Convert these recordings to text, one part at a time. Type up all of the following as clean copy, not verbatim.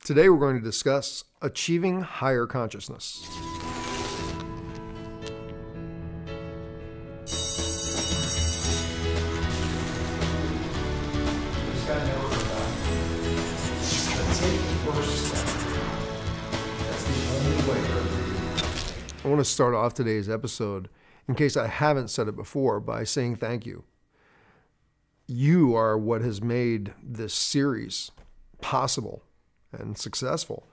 Today we're going to discuss achieving higher consciousness. I want to start off today's episode, in case I haven't said it before, by saying thank you. You are what has made this series possible and successful.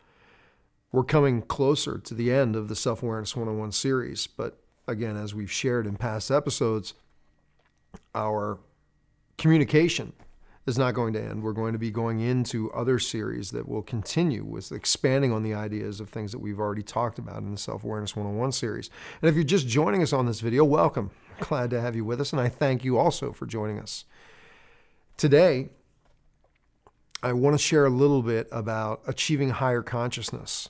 We're coming closer to the end of the Self-Awareness 101 series, but again, as we've shared in past episodes, our communication is not going to end. We're going to be going into other series that will continue with expanding on the ideas of things that we've already talked about in the Self-Awareness 101 series. And if you're just joining us on this video, welcome. Glad to have you with us, and I thank you also for joining us. Today, I want to share a little bit about achieving higher consciousness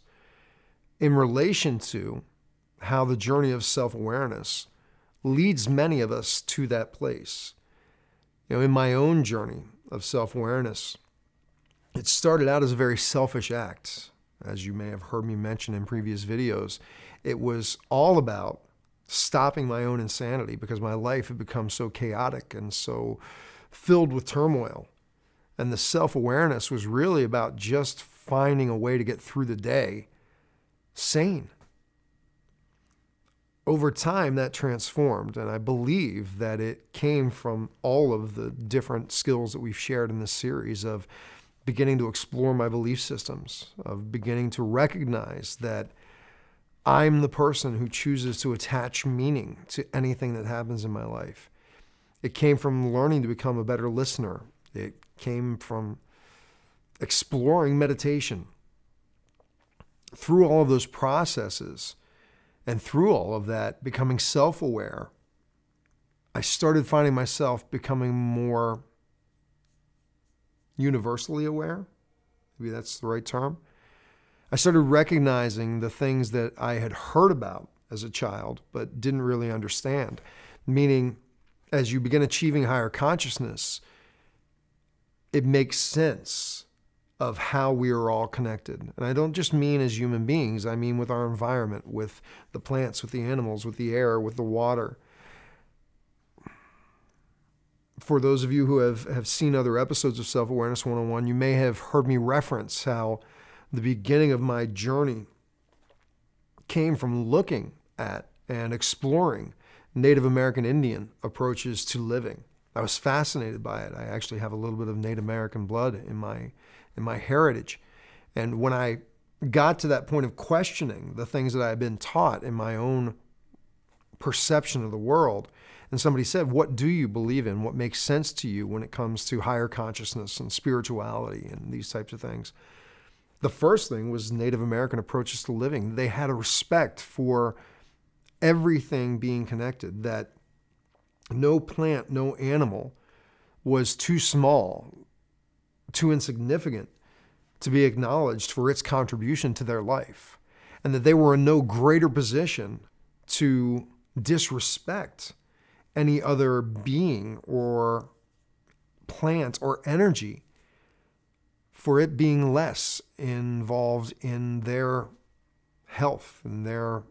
in relation to how the journey of self-awareness leads many of us to that place. In my own journey of self-awareness, it started out as a very selfish act. As you may have heard me mention in previous videos, it was all about stopping my own insanity because my life had become so chaotic and so filled with turmoil. And the self-awareness was really about just finding a way to get through the day sane. Over time, that transformed, and I believe that it came from all of the different skills that we've shared in this series of beginning to explore my belief systems, of beginning to recognize that I'm the person who chooses to attach meaning to anything that happens in my life. It came from learning to become a better listener. It came from exploring meditation. Through all of those processes and through all of that, becoming self-aware, I started finding myself becoming more universally aware. Maybe that's the right term. I started recognizing the things that I had heard about as a child but didn't really understand. Meaning, as you begin achieving higher consciousness, it makes sense of how we are all connected. And I don't just mean as human beings, I mean with our environment, with the plants, with the animals, with the air, with the water. For those of you who have seen other episodes of Self-Awareness 101, you may have heard me reference how the beginning of my journey came from looking at and exploring Native American Indian approaches to living. I was fascinated by it. I actually have a little bit of Native American blood in my heritage. And when I got to that point of questioning the things that I had been taught in my own perception of the world, and somebody said, what do you believe in? What makes sense to you when it comes to higher consciousness and spirituality and these types of things? The first thing was Native American approaches to living. They had a respect for everything being connected, that no plant, no animal was too small, too insignificant to be acknowledged for its contribution to their life, and that they were in no greater position to disrespect any other being or plant or energy for it being less involved in their health and their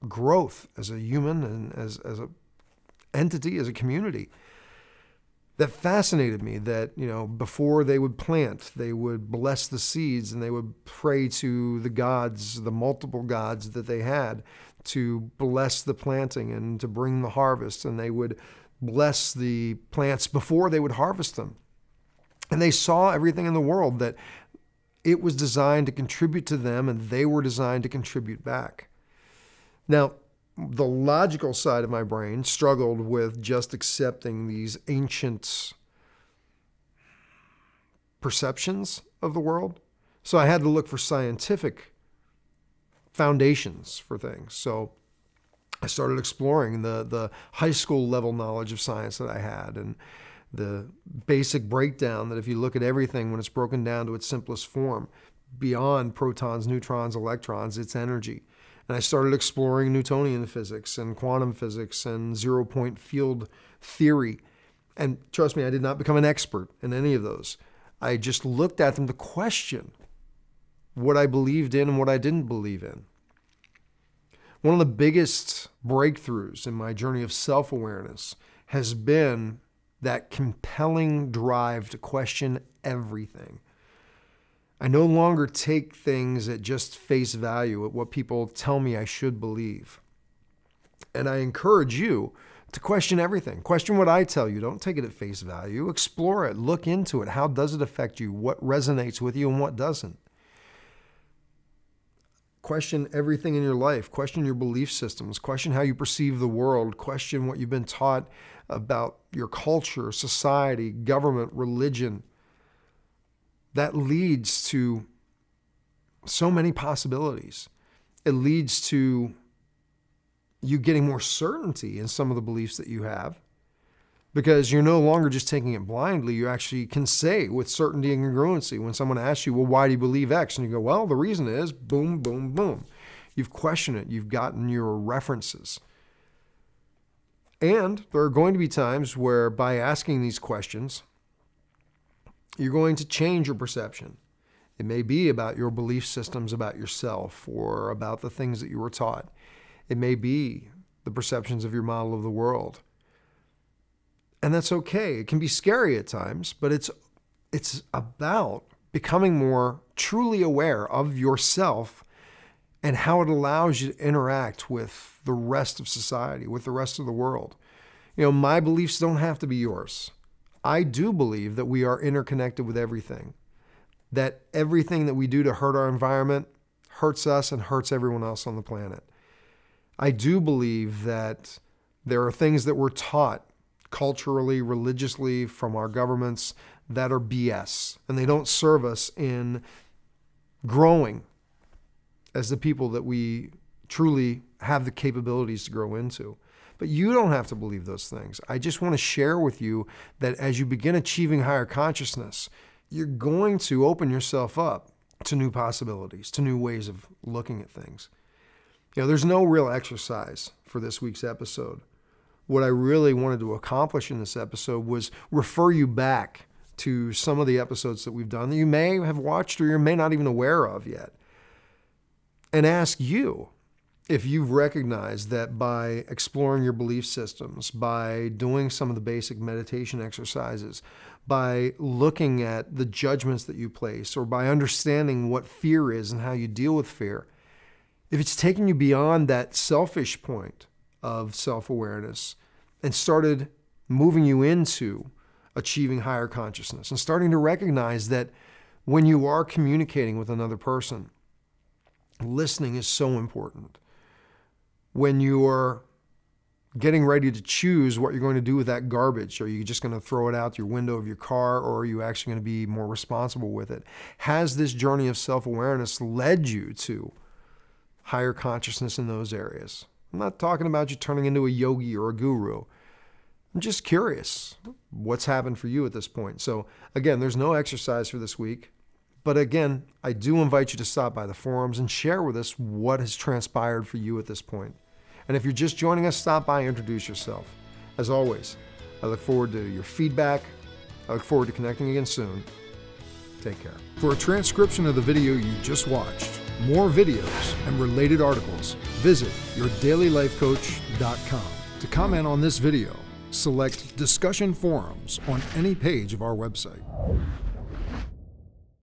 growth as a human and as a entity, as a community. That fascinated me, that, before they would plant, they would bless the seeds and they would pray to the gods, the multiple gods that they had, to bless the planting and to bring the harvest. And they would bless the plants before they would harvest them. And they saw everything in the world that it was designed to contribute to them and they were designed to contribute back. Now, the logical side of my brain struggled with just accepting these ancient perceptions of the world. So I had to look for scientific foundations for things. So I started exploring the high school level knowledge of science that I had, and the basic breakdown that if you look at everything when it's broken down to its simplest form, beyond protons, neutrons, electrons, it's energy. And I started exploring Newtonian physics and quantum physics and zero-point field theory. And trust me, I did not become an expert in any of those. I just looked at them to question what I believed in and what I didn't believe in. One of the biggest breakthroughs in my journey of self-awareness has been that compelling drive to question everything. I no longer take things at just face value, at what people tell me I should believe. And I encourage you to question everything. Question what I tell you. Don't take it at face value. Explore it. Look into it. How does it affect you? What resonates with you and what doesn't? Question everything in your life. Question your belief systems. Question how you perceive the world. Question what you've been taught about your culture, society, government, religion. That leads to so many possibilities. It leads to you getting more certainty in some of the beliefs that you have, because you're no longer just taking it blindly. You actually can say with certainty and congruency when someone asks you, well, why do you believe X? And you go, well, the reason is boom, boom, boom. You've questioned it. You've gotten your references. And there are going to be times where by asking these questions, you're going to change your perception. It may be about your belief systems about yourself or about the things that you were taught. It may be the perceptions of your model of the world. And that's okay. It can be scary at times, but it's about becoming more truly aware of yourself and how it allows you to interact with the rest of society, with the rest of the world. You know, my beliefs don't have to be yours. I do believe that we are interconnected with everything, that everything that we do to hurt our environment hurts us and hurts everyone else on the planet. I do believe that there are things that we're taught culturally, religiously from our governments that are BS, and they don't serve us in growing as the people that we truly have the capabilities to grow into. But you don't have to believe those things. I just want to share with you that as you begin achieving higher consciousness, you're going to open yourself up to new possibilities, to new ways of looking at things. You know, there's no real exercise for this week's episode. What I really wanted to accomplish in this episode was refer you back to some of the episodes that we've done that you may have watched or you may not even aware of yet, and ask you if you've recognized that by exploring your belief systems, by doing some of the basic meditation exercises, by looking at the judgments that you place, or by understanding what fear is and how you deal with fear, if it's taken you beyond that selfish point of self-awareness and started moving you into achieving higher consciousness and starting to recognize that when you are communicating with another person, listening is so important. When you're getting ready to choose what you're going to do with that garbage, are you just going to throw it out your window of your car, or are you actually going to be more responsible with it? Has this journey of self-awareness led you to higher consciousness in those areas? I'm not talking about you turning into a yogi or a guru. I'm just curious what's happened for you at this point. So again, there's no exercise for this week. But again, I do invite you to stop by the forums and share with us what has transpired for you at this point. And if you're just joining us, stop by and introduce yourself. As always, I look forward to your feedback. I look forward to connecting again soon. Take care. For a transcription of the video you just watched, more videos, and related articles, visit yourdailylifecoach.com. To comment on this video, select Discussion Forums on any page of our website.